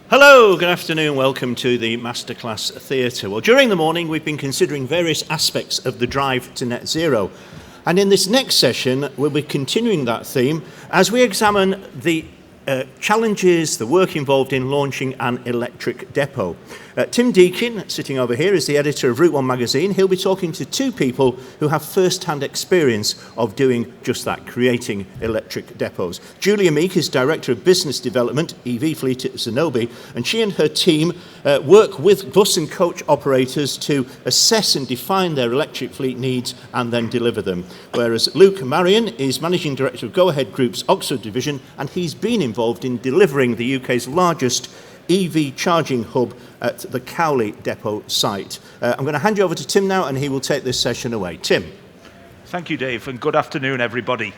Hello, good afternoon, welcome to the Masterclass Theatre. Well, during the morning we've been considering various aspects of the drive to net zero. And in this next session we'll be continuing that theme as we examine the challenges, the work involved in launching an electric depot. Tim Deakin, sitting over here, is the editor of Route 1 magazine. He'll be talking to two people who have first-hand experience of doing just that, creating electric depots. Julia Meek is Director of Business Development, EV Fleet at Zenobē, and she and her team work with bus and coach operators to assess and define their electric fleet needs and then deliver them. Whereas Luke Marion is Managing Director of Go Ahead Group's Oxford division, and he's been involved in delivering the UK's largest EV charging hub at the Cowley depot site. I'm going to hand you over to Tim now and he will take this session away. Tim. Thank you, Dave, and good afternoon, everybody.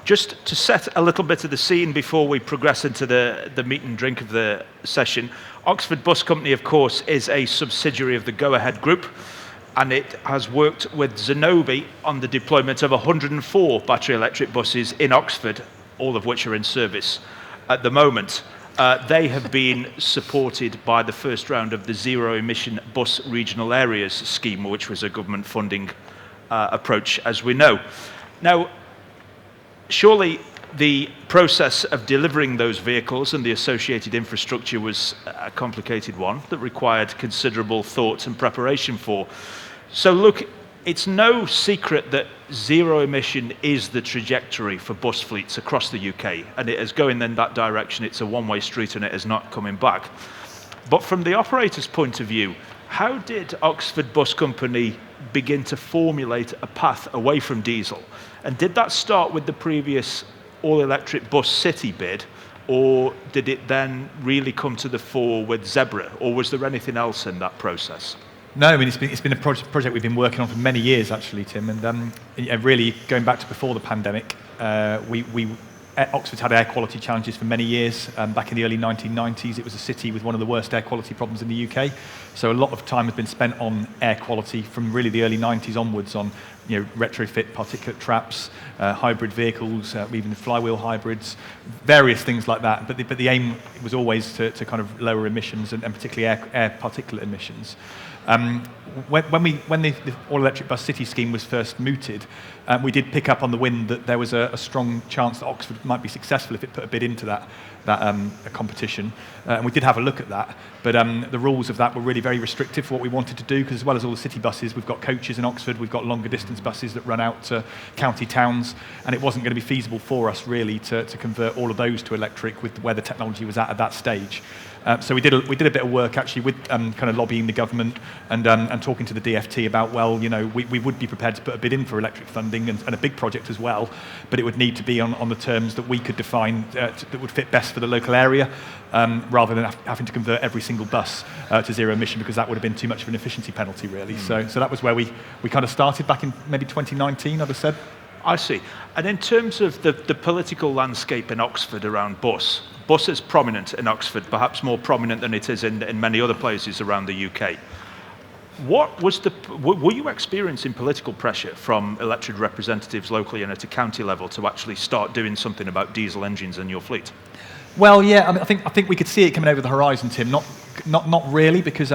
Just to set a little bit of the scene before we progress into the meat and drink of the session, Oxford Bus Company, of course, is a subsidiary of the Go Ahead Group, and it has worked with Zenobē on the deployment of 104 battery electric buses in Oxford, all of which are in service at the moment. They have been supported by the first round of the Zero Emission Bus Regional Areas scheme, which was a government funding approach, as we know. Now, surely the process of delivering those vehicles and the associated infrastructure was a complicated one that required considerable thought and preparation for. So look, it's no secret that zero emission is the trajectory for bus fleets across the UK, and it is going in that direction. It's a one-way street and it is not coming back. But from the operator's point of view, how did Oxford Bus Company begin to formulate a path away from diesel? And did that start with the previous all-electric bus city bid, or did it then really come to the fore with Zebra, or was there anything else in that process? No, I mean, it's been a project we've been working on for many years, actually, Tim, and really going back to before the pandemic, Oxford's had air quality challenges for many years. Back in the early 1990s, it was a city with one of the worst air quality problems in the UK. So a lot of time has been spent on air quality from really the early 90s onwards on retrofit particulate traps, hybrid vehicles, even flywheel hybrids, various things like that. But the aim was always to kind of lower emissions and particularly air particulate emissions. When the all-electric bus city scheme was first mooted, we did pick up on the wind that there was a strong chance that Oxford might be successful if it put a bid into that competition. And we did have a look at that, but the rules of that were really very restrictive for what we wanted to do, because as well as all the city buses, we've got coaches in Oxford, we've got longer distance buses that run out to county towns, and it wasn't going to be feasible for us really to convert all of those to electric with where the technology was at that stage. So we did a bit of work actually with kind of lobbying the government and talking to the DFT about, well, we would be prepared to put a bid in for electric funding and a big project as well, but it would need to be on the terms that we could define that would fit best for the local area, rather than having to convert every single bus to zero emission, because that would have been too much of an efficiency penalty really. So that was where we kind of started back in maybe 2019, I'd have said. I see. And in terms of the political landscape in Oxford around bus is prominent in Oxford, perhaps more prominent than it is in many other places around the UK. Were you experiencing political pressure from elected representatives locally and at a county level to actually start doing something about diesel engines in your fleet? Well, yeah, I think we could see it coming over the horizon, Tim. Not really, because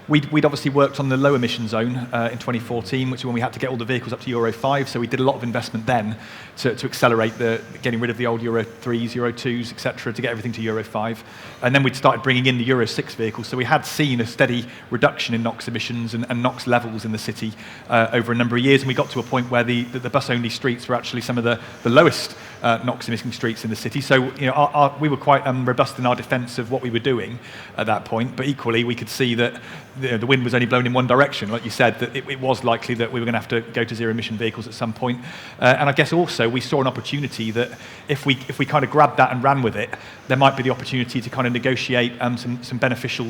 we'd obviously worked on the low emission zone in 2014, which is when we had to get all the vehicles up to Euro 5. So we did a lot of investment then to accelerate getting rid of the old Euro 3s, Euro 2s, etc., to get everything to Euro 5. And then we'd started bringing in the Euro 6 vehicles. So we had seen a steady reduction in NOx emissions and NOx levels in the city over a number of years. And we got to a point where the bus-only streets were actually some of the lowest NOx emitting streets in the city. So we were quite robust in our defence of what we were doing at that point. But equally, we could see that the wind was only blown in one direction. Like you said, that it was likely that we were going to have to go to zero-emission vehicles at some point. And I guess also we saw an opportunity that if we kind of grabbed that and ran with it, there might be the opportunity to kind of negotiate some beneficial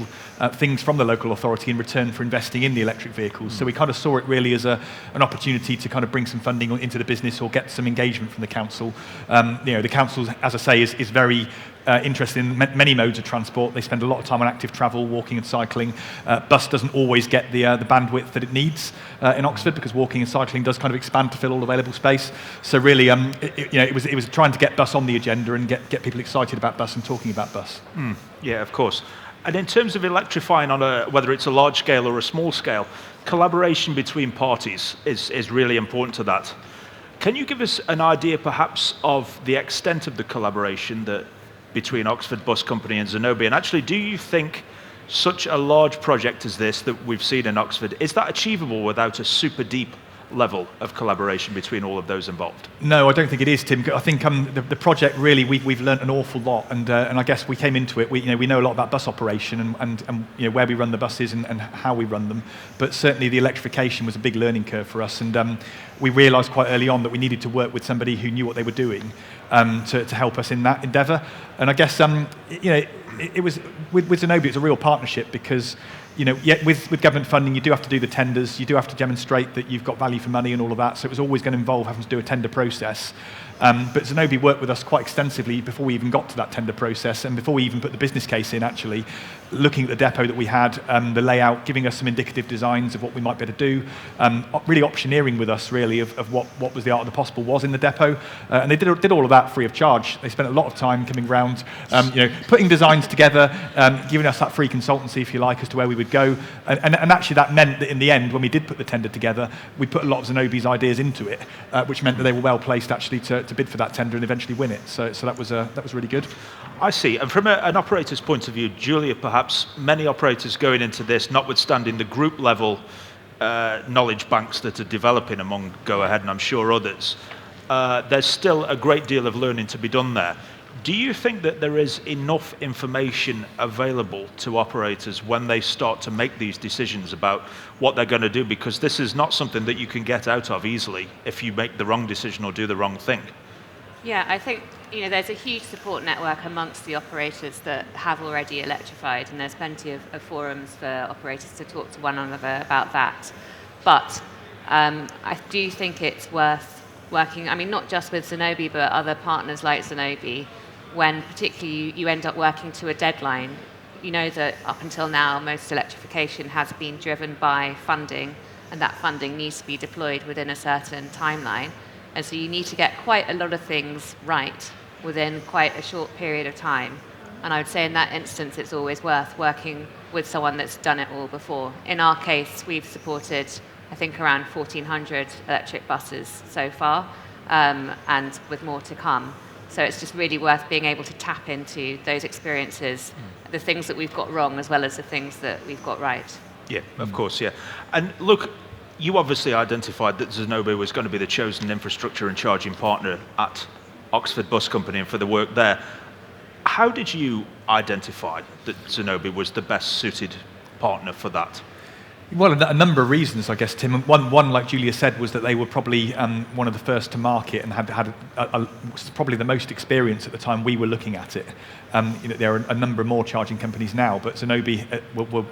things from the local authority in return for investing in the electric vehicles. So we kind of saw it really as an opportunity to kind of bring some funding into the business or get some engagement from the council. The council, as I say, is very interested in many modes of transport. They spend a lot of time on active travel, walking and cycling. Bus doesn't always get the bandwidth that it needs in Oxford, because walking and cycling does kind of expand to fill all available space. So really, it was trying to get bus on the agenda and get people excited about bus and talking about bus. Yeah, of course. And in terms of electrifying on whether it's a large scale or a small scale, collaboration between parties is really important to that. Can you give us an idea perhaps of the extent of the collaboration between Oxford Bus Company and Zenobē? And actually, do you think such a large project as this that we've seen in Oxford, is that achievable without a super deep level of collaboration between all of those involved? No, I don't think it is, Tim. I think the project really, we've learnt an awful lot, and I guess we came into it, we know a lot about bus operation and where we run the buses and how we run them, but certainly the electrification was a big learning curve for us, and we realised quite early on that we needed to work with somebody who knew what they were doing to help us in that endeavour. And I guess it was with Zenobē, it's a real partnership, because with government funding, you do have to do the tenders, you do have to demonstrate that you've got value for money and all of that, so it was always going to involve having to do a tender process. But Zenobē worked with us quite extensively before we even got to that tender process, and before we even put the business case in, actually, looking at the depot that we had, the layout, giving us some indicative designs of what we might be able to do, really optioneering with us, really, of what was the art of the possible was in the depot. And they did all of that free of charge. They spent a lot of time coming round, putting designs together, giving us that free consultancy, if you like, as to where we would go. And actually that meant that in the end, when we did put the tender together, we put a lot of Zenobē's ideas into it, which meant that they were well placed actually to bid for that tender and eventually win it. So that was really good. I see. And from an operator's point of view, Julia, perhaps many operators going into this, notwithstanding the group level knowledge banks that are developing among Go Ahead and I'm sure others, there's still a great deal of learning to be done there. Do you think that there is enough information available to operators when they start to make these decisions about what they're going to do? Because this is not something that you can get out of easily if you make the wrong decision or do the wrong thing. Yeah, I think there's a huge support network amongst the operators that have already electrified, and there's plenty of forums for operators to talk to one another about that. But I do think it's worth working, not just with Zenobē, but other partners like Zenobē, when particularly you end up working to a deadline. You know that up until now, most electrification has been driven by funding, and that funding needs to be deployed within a certain timeline. And so you need to get quite a lot of things right within quite a short period of time. And I would say in that instance, it's always worth working with someone that's done it all before. In our case, we've supported, I think, around 1,400 electric buses so far, and with more to come. So it's just really worth being able to tap into those experiences, the things that we've got wrong as well as the things that we've got right. Yeah, of course, yeah. And look, you obviously identified that Zenobē was going to be the chosen infrastructure and charging partner at Oxford Bus Company and for the work there. How did you identify that Zenobē was the best suited partner for that? Well, a number of reasons, I guess, Tim. One, like Julia said, was that they were probably one of the first to market and had probably the most experience at the time we were looking at it. There are a number more charging companies now, but Zenobē were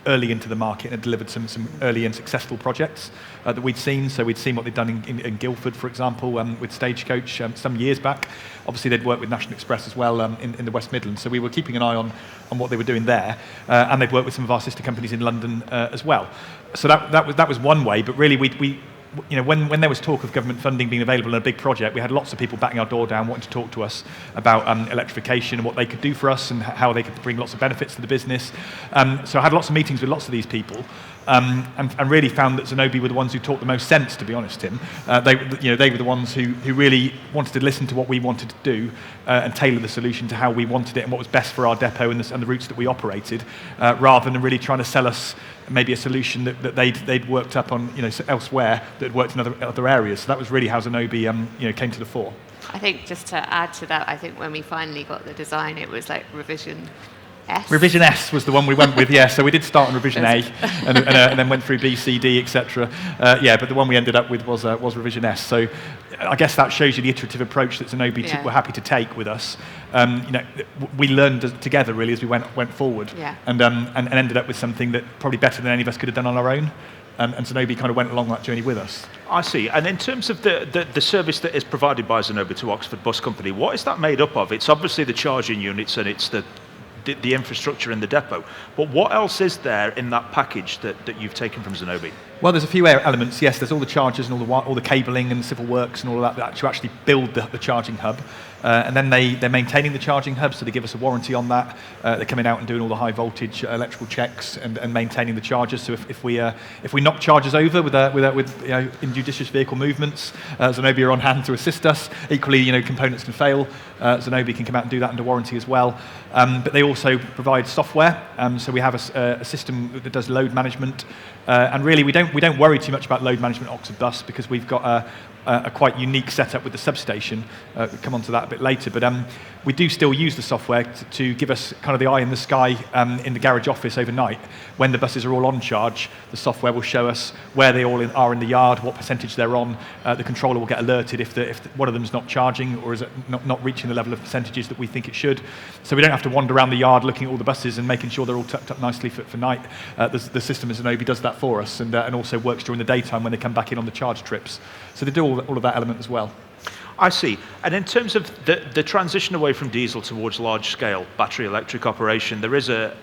early into the market and delivered some early and successful projects that we'd seen. So we'd seen what they'd done in Guildford, for example, with Stagecoach some years back. Obviously, they'd worked with National Express as well in the West Midlands. So we were keeping an eye on what they were doing there. And they'd worked with some of our sister companies in London as well. So that was one way. But really, when there was talk of government funding being available in a big project, we had lots of people batting our door down, wanting to talk to us about electrification and what they could do for us and how they could bring lots of benefits to the business. So I had lots of meetings with lots of these people, and really found that Zenobē were the ones who talked the most sense, to be honest, Tim. They were the ones who really wanted to listen to what we wanted to do and tailor the solution to how we wanted it and what was best for our depot and the routes that we operated, rather than really trying to sell us maybe a solution that they'd worked up on elsewhere that had worked in other areas. So that was really how Zenobē came to the fore. I think just to add to that, I think when we finally got the design, it was like revision S. Revision S was the one we went with, yeah. So we did start on revision A and then went through B, C, D, etc. But the one we ended up with was revision S. So I guess that shows you the iterative approach that Zenobē were happy to take with us. We learned together really as we went forward, and ended up with something that probably better than any of us could have done on our own. and Zenobē kind of went along that journey with us. I see. And in terms of the service that is provided by Zenobē to Oxford Bus Company, what is that made up of? It's obviously the charging units and it's the infrastructure in the depot. But what else is there in that package that you've taken from Zenobē? Well, there's a few elements. Yes, there's all the chargers and all the cabling and civil works and all of that to actually build the charging hub. And then they're maintaining the charging hub, so they give us a warranty on that. They're coming out and doing all the high voltage electrical checks and maintaining the chargers. So if we knock chargers over with injudicious vehicle movements, Zenobē are on hand to assist us. Equally, components can fail. Zenobē can come out and do that under warranty as well. But they also provide software. So we have a system that does load management. And really, we don't worry too much about load management at Oxford Bus because we've got a quite unique setup with the substation. We'll come on to that a bit later. But we do still use the software to give us kind of the eye in the sky in the garage office overnight. When the buses are all on charge, the software will show us where they all are in the yard, what percentage they're on. The controller will get alerted if one of them's not charging or is not reaching the level of percentages that we think it should. So we don't have to wander around the yard looking at all the buses and making sure they're all tucked up nicely for night. The system at Zenobē does that for us and also works during the daytime when they come back in on the charge trips. So they do all of that element as well. I see. And in terms of the transition away from diesel towards large-scale battery electric operation, there is a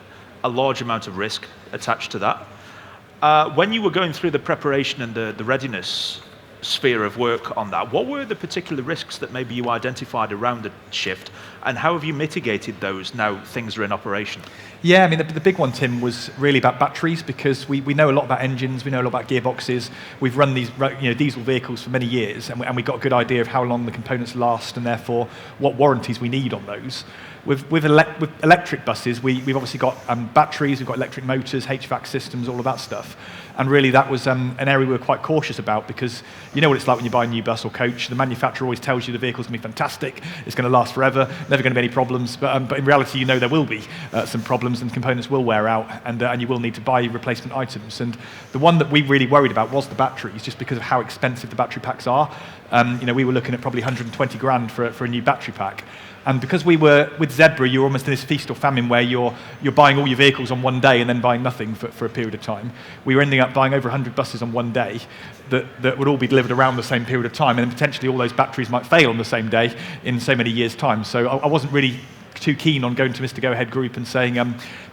large amount of risk attached to that. When you were going through the preparation and the readiness sphere of work on that, what were the particular risks that maybe you identified around the shift, and how have you mitigated those now things are in operation? Yeah, I mean, the big one, Tim, was really about batteries because we know a lot about engines, we know a lot about gearboxes. We've run these diesel vehicles for many years, and we got a good idea of how long the components last and therefore what warranties we need on those. With electric buses, we've obviously got batteries, we've got electric motors, HVAC systems, all of that stuff. And really that was an area we were quite cautious about because you know what it's like when you buy a new bus or coach. The manufacturer always tells you the vehicle's going to be fantastic, it's going to last forever, never going to be any problems. But in reality, there will be some problems and components will wear out and you will need to buy replacement items. And the one that we really worried about was the batteries, just because of how expensive the battery packs are. We were looking at probably 120 grand for a new battery pack. And because we were with Zebra, you're almost in this feast or famine where you're buying all your vehicles on one day and then buying nothing for a period of time. We were ending up buying over 100 buses on one day that would all be delivered around the same period of time, and potentially all those batteries might fail on the same day in so many years' time. So I wasn't really too keen on going to Mr. Go-Ahead Group and saying,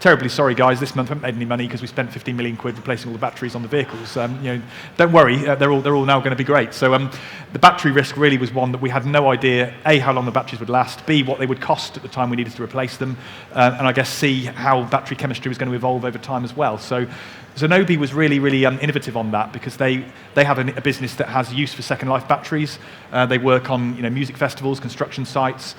terribly sorry guys, this month we haven't made any money because we spent 15 million quid replacing all the batteries on the vehicles. Don't worry, they're all now going to be great. So the battery risk really was one that we had no idea, A, how long the batteries would last, B, what they would cost at the time we needed to replace them, and I guess C, how battery chemistry was going to evolve over time as well. So Zenobē was really, really innovative on that because they have a business that has use for second life batteries. They work on music festivals, construction sites,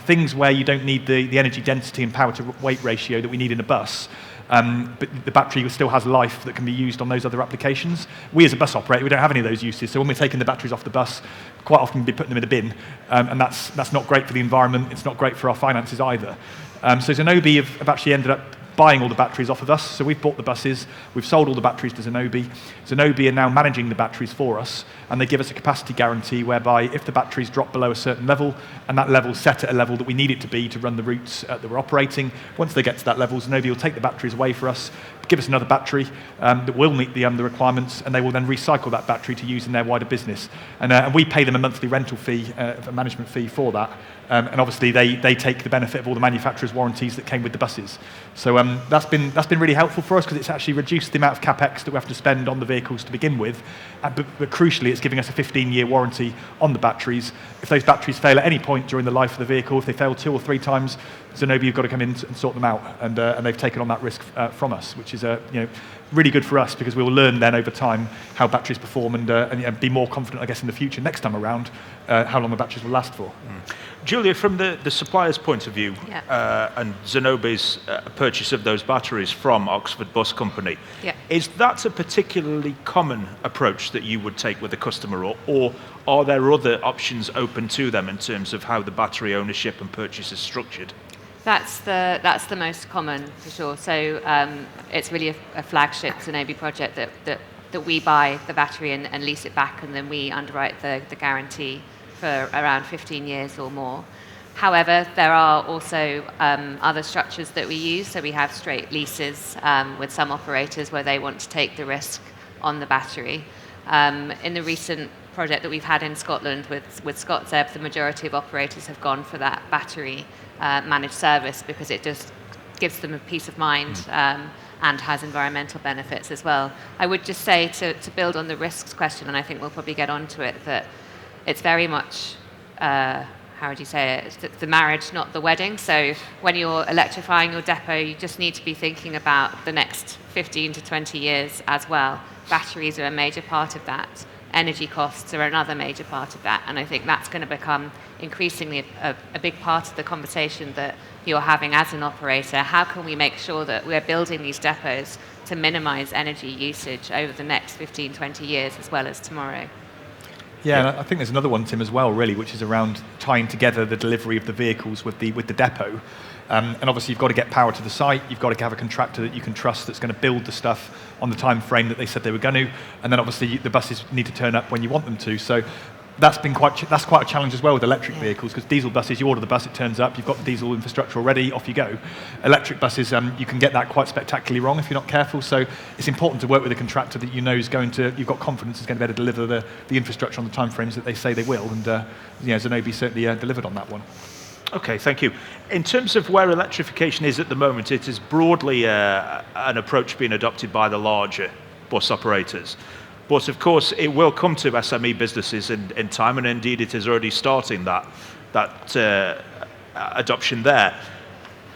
things where you don't need the energy density and power to weight ratio that we need in a bus. But the battery still has life that can be used on those other applications. We as a bus operator, we don't have any of those uses. So when we're taking the batteries off the bus, quite often we'll be putting them in a bin. And that's not great for the environment. It's not great for our finances either. So Zenobē have actually ended up buying all the batteries off of us. So we've bought the buses, we've sold all the batteries to Zenobē. Zenobē are now managing the batteries for us, and they give us a capacity guarantee whereby if the batteries drop below a certain level, and that level's set at a level that we need it to be to run the routes that we're operating, once they get to that level, Zenobē will take the batteries away for us, give us another battery that will meet the requirements, and they will then recycle that battery to use in their wider business. And we pay them a monthly rental fee, a management fee for that. And obviously they take the benefit of all the manufacturers' warranties that came with the buses. So that's been really helpful for us because it's actually reduced the amount of capex that we have to spend on the vehicles to begin with. But crucially, it's giving us a 15-year warranty on the batteries. If those batteries fail at any point during the life of the vehicle, if they fail 2 or 3 times, Zenobē have got to come in and sort them out, and they've taken on that risk from us, which is really good for us because we will learn then over time how batteries perform and be more confident, I guess, in the future next time around how long the batteries will last for. Julia, from the supplier's point of view, and Zenobē's purchase of those batteries from Oxford Bus Company, is that a particularly common approach that you would take with a customer, or are there other options open to them in terms of how the battery ownership and purchase is structured? That's the most common for sure. So it's really a flagship Zenobē project that we buy the battery and lease it back, and then we underwrite the guarantee for around 15 years or more. However, there are also other structures that we use. So we have straight leases with some operators where they want to take the risk on the battery. In the recent project that we've had in Scotland with ScotZEB, the majority of operators have gone for that battery managed service because it just gives them a peace of mind and has environmental benefits as well. I would just say to build on the risks question, and I think we'll probably get onto it, that it's very much, how would you say it, it's the marriage, not the wedding. So when you're electrifying your depot, you just need to be thinking about the next 15 to 20 years as well. Batteries are a major part of that. Energy costs are another major part of that. And I think that's going to become increasingly a big part of the conversation that you're having as an operator. How can we make sure that we're building these depots to minimize energy usage over the next 15, 20 years as well as tomorrow? Yeah, and I think there's another one, Tim, as well, really, which is around tying together the delivery of the vehicles with the depot. And obviously, you've got to get power to the site. You've got to have a contractor that you can trust that's going to build the stuff on the time frame that they said they were going to. And then obviously, the buses need to turn up when you want them to. So that's quite a challenge as well with electric vehicles, because diesel buses, you order the bus, it turns up, you've got the diesel infrastructure already, off you go. Electric buses, you can get that quite spectacularly wrong if you're not careful. So it's important to work with a contractor that you know is going to, you've got confidence is going to be able to deliver the infrastructure on the timeframes that they say they will. And Zenobē certainly delivered on that one. Okay, thank you. In terms of where electrification is at the moment, it is broadly an approach being adopted by the larger bus operators. But of course, it will come to SME businesses in time, and indeed it is already starting that adoption there.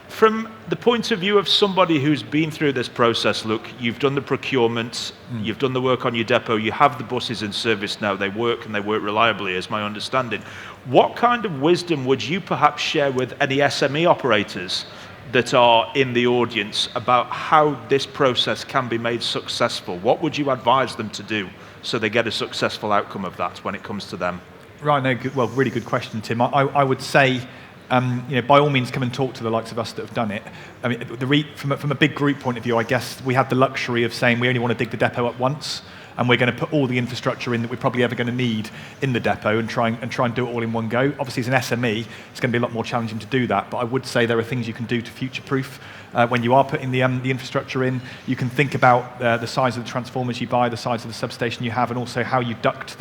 From the point of view of somebody who's been through this process, look, you've done the procurement, you've done the work on your depot, you have the buses in service now, they work and they work reliably, is my understanding. What kind of wisdom would you perhaps share with any SME operators that are in the audience about how this process can be made successful? What would you advise them to do so they get a successful outcome of that when it comes to them? Right, no, well, really good question, Tim. I would say, by all means, come and talk to the likes of us that have done it. I mean, from a big group point of view, I guess we have the luxury of saying we only want to dig the depot up once, and we're going to put all the infrastructure in that we're probably ever going to need in the depot and try and do it all in one go. Obviously, as an SME, it's going to be a lot more challenging to do that, but I would say there are things you can do to future-proof when you are putting the infrastructure in. You can think about the size of the transformers you buy, the size of the substation you have, and also how you duct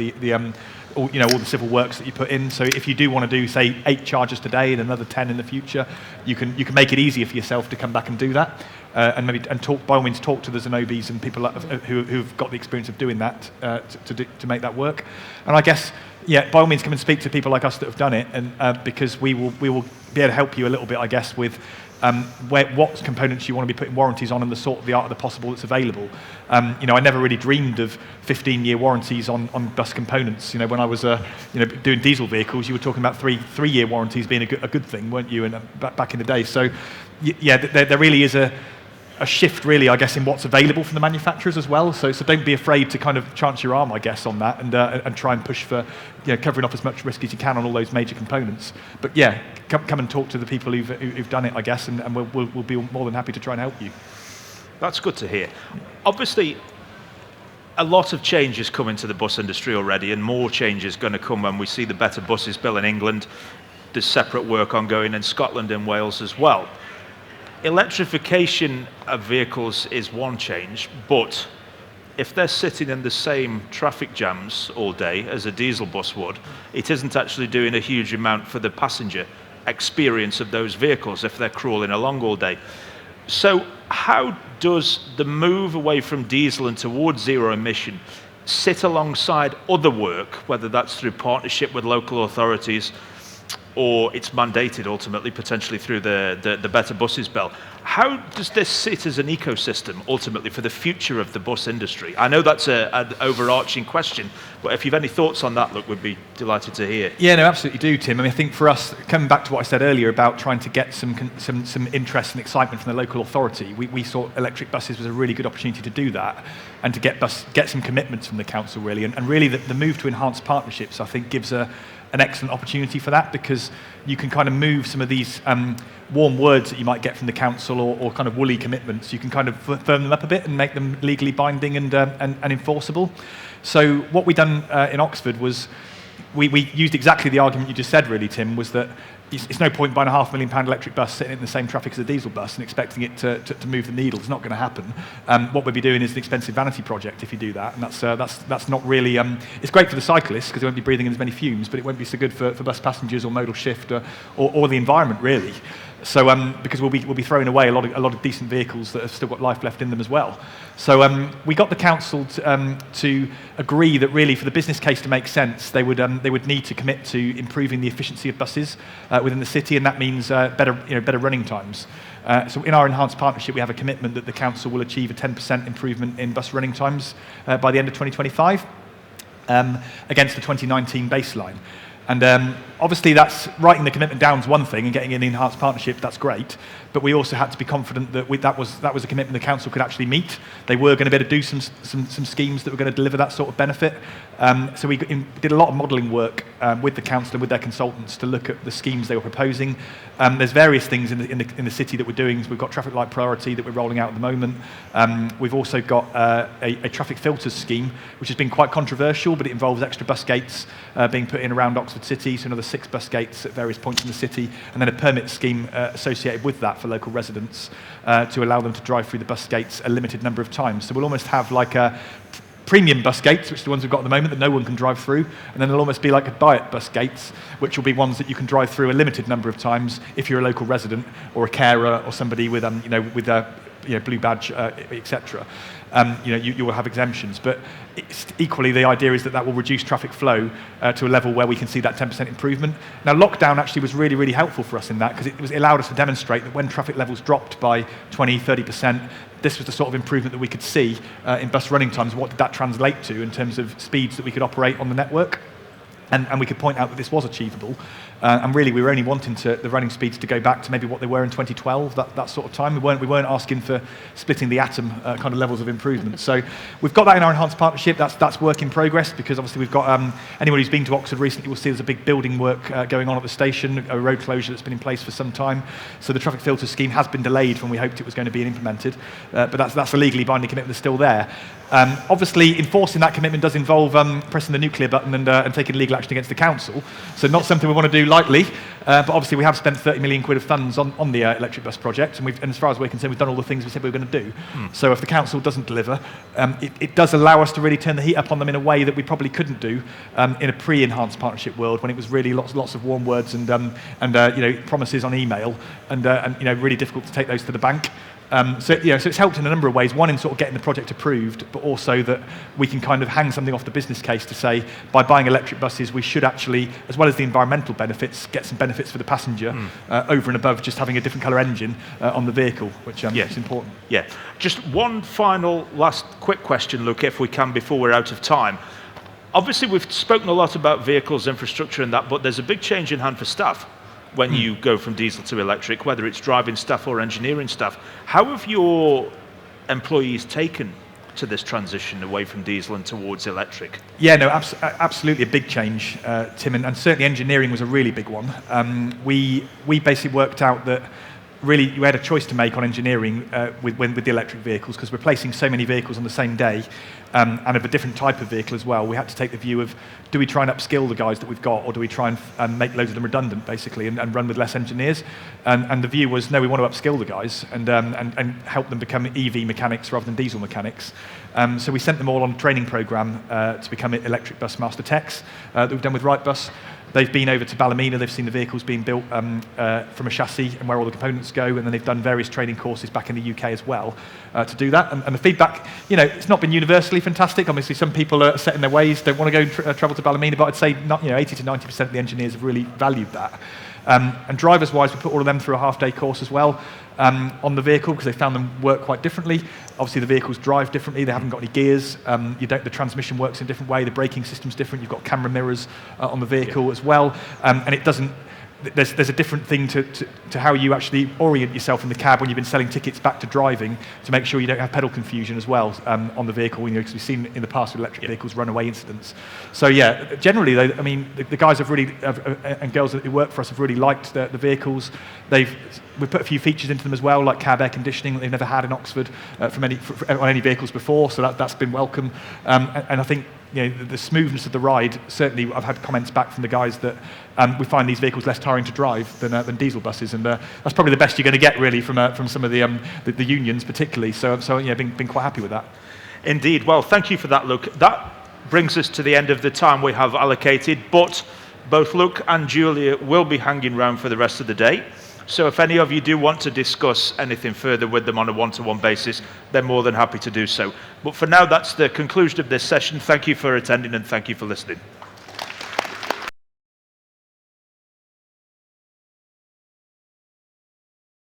all the civil works that you put in. So if you do want to do, say, 8 charges today and another 10 in the future, you can make it easier for yourself to come back and do that. And talk, by all means, talk to the Zenobēs and people who've got the experience of doing that to make that work. And I guess, by all means, come and speak to people like us that have done it, and because we will be able to help you a little bit, I guess, with what components you want to be putting warranties on and the art of the possible that's available. I never really dreamed of 15-year warranties on bus components. When I was doing diesel vehicles, you were talking about three-year warranties being a good thing, weren't you? And back in the day, so there really is a shift, really, I guess, in what's available from the manufacturers as well. So don't be afraid to kind of chance your arm, I guess, on that, and try and push for covering off as much risk as you can on all those major components. But come and talk to the people who've done it, I guess, and we'll be more than happy to try and help you. That's good to hear. Obviously, a lot of changes come into the bus industry already, and more changes going to come when we see the Better Buses bill in England. There's separate work ongoing in Scotland and Wales as well. Electrification of vehicles is one change, but if they're sitting in the same traffic jams all day as a diesel bus would, it isn't actually doing a huge amount for the passenger experience of those vehicles if they're crawling along all day. So how does the move away from diesel and towards zero emission sit alongside other work, whether that's through partnership with local authorities or it's mandated ultimately, potentially through the Better Buses bill? How does this sit as an ecosystem ultimately for the future of the bus industry? I know that's an overarching question, but if you've any thoughts on that, look, we'd be delighted to hear. Yeah, no, absolutely do, Tim. I think for us, coming back to what I said earlier about trying to get some interest and excitement from the local authority, we saw electric buses was a really good opportunity to do that and to get some commitments from the council, really. And really, the move to enhanced partnerships, I think, gives an excellent opportunity for that, because you can kind of move some of these warm words that you might get from the council or kind of woolly commitments. You can kind of firm them up a bit and make them legally binding and enforceable. So what we done in Oxford was we used exactly the argument you just said, really, Tim, was that it's no point buying a £500,000 electric bus sitting in the same traffic as a diesel bus and expecting it to move the needle. It's not going to happen. What we'll be doing is an expensive vanity project if you do that, and that's not really. It's great for the cyclists because they won't be breathing in as many fumes, but it won't be so good for bus passengers or modal shift or the environment really. So because we'll be throwing away a lot of decent vehicles that have still got life left in them as well. So we got the council to agree that really for the business case to make sense, they would need to commit to improving the efficiency of buses within the city, and that means better running times. So in our enhanced partnership, we have a commitment that the council will achieve a 10% improvement in bus running times by the end of 2025 against the 2019 baseline. And obviously that's writing the commitment down is one thing, and getting an enhanced partnership, that's great. But we also had to be confident that that was a commitment the council could actually meet. They were going to be able to do some schemes that were going to deliver that sort of benefit. So we did a lot of modelling work with the council and with their consultants to look at the schemes they were proposing. There's various things in the city that we're doing. So we've got traffic light priority that we're rolling out at the moment. We've also got a traffic filters scheme, which has been quite controversial, but it involves extra bus gates being put in around Oxford City, so another 6 bus gates at various points in the city, and then a permit scheme associated with that for local residents to allow them to drive through the bus gates a limited number of times. So we'll almost have like a premium bus gates, which are the ones we've got at the moment that no one can drive through, and then there'll almost be like a buy it bus gates, which will be ones that you can drive through a limited number of times if you're a local resident or a carer or somebody with a blue badge, etc. You will have exemptions, but equally the idea is that will reduce traffic flow to a level where we can see that 10% improvement. Now, lockdown actually was really, really helpful for us in that, because it allowed us to demonstrate that when traffic levels dropped by 20-30%, this was the sort of improvement that we could see in bus running times. What did that translate to in terms of speeds that we could operate on the network? And we could point out that this was achievable. And really, we were only wanting the running speeds to go back to maybe what they were in 2012, that sort of time. We weren't asking for splitting the atom kind of levels of improvement. So we've got that in our enhanced partnership. That's work in progress, because obviously we've got anyone who's been to Oxford recently will see there's a big building work going on at the station, a road closure that's been in place for some time. So the traffic filter scheme has been delayed from when we hoped it was going to be implemented, but that's a legally binding commitment that's still there. Obviously, enforcing that commitment does involve pressing the nuclear button and taking legal action against the council. So not something we want to do lightly, but obviously we have spent 30 million quid of funds on the electric bus project, and as far as we're concerned, we've done all the things we said we were going to do. So if the council doesn't deliver, it does allow us to really turn the heat up on them in a way that we probably couldn't do in a pre-enhanced partnership world, when it was really lots of warm words and promises on email, and really difficult to take those to the bank. So it's helped in a number of ways. One, in sort of getting the project approved, but also that we can kind of hang something off the business case to say, by buying electric buses, we should actually, as well as the environmental benefits, get some benefits for the passenger over and above just having a different colour engine on the vehicle, which is important. Yeah. Just one final, last quick question, Luke, if we can, before we're out of time. Obviously, we've spoken a lot about vehicles, infrastructure and that, but there's a big change in hand for staff when you go from diesel to electric, whether it's driving staff or engineering staff. How have your employees taken to this transition away from diesel and towards electric? Yeah, no, absolutely a big change, Tim, and certainly engineering was a really big one. We basically worked out that really you had a choice to make on engineering with the electric vehicles, because we're placing so many vehicles on the same day, and of a different type of vehicle as well. We had to take the view of, do we try and upskill the guys that we've got, or do we try and make loads of them redundant, basically, and run with less engineers? And the view was, no, we want to upskill the guys and help them become EV mechanics rather than diesel mechanics. So we sent them all on a training program to become electric bus master techs that we've done with Wrightbus. They've been over to Ballymena, they've seen the vehicles being built from a chassis and where all the components go, and then they've done various training courses back in the UK as well to do that. And the feedback, it's not been universally fantastic. Obviously, some people are set in their ways, don't want to go and travel to Ballymena, but I'd say 80 to 90% of the engineers have really valued that. And drivers-wise, we put all of them through a half-day course as well on the vehicle, because they found them work quite differently. Obviously, the vehicles drive differently. They haven't got any gears. The transmission works in a different way. The braking system's different. You've got camera mirrors on the vehicle as well. And it doesn't... There's a different thing to how you actually orient yourself in the cab when you've been selling tickets back to driving, to make sure you don't have pedal confusion as well on the vehicle, because we've seen in the past with electric vehicles runaway incidents. So yeah, generally, the guys have really, and girls who work for us have really liked the vehicles. We've put a few features into them as well, like cab air conditioning that they've never had in Oxford on any vehicles before, so that's been welcome. And I think the smoothness of the ride. Certainly, I've had comments back from the guys that we find these vehicles less tiring to drive than diesel buses, and that's probably the best you're going to get really from some of the unions particularly. So been quite happy with that. Indeed. Well, thank you for that, Luke. That brings us to the end of the time we have allocated, but both Luke and Julia will be hanging around for the rest of the day. So if any of you do want to discuss anything further with them on a one-to-one basis, they're more than happy to do so. But for now, that's the conclusion of this session. Thank you for attending and thank you for listening.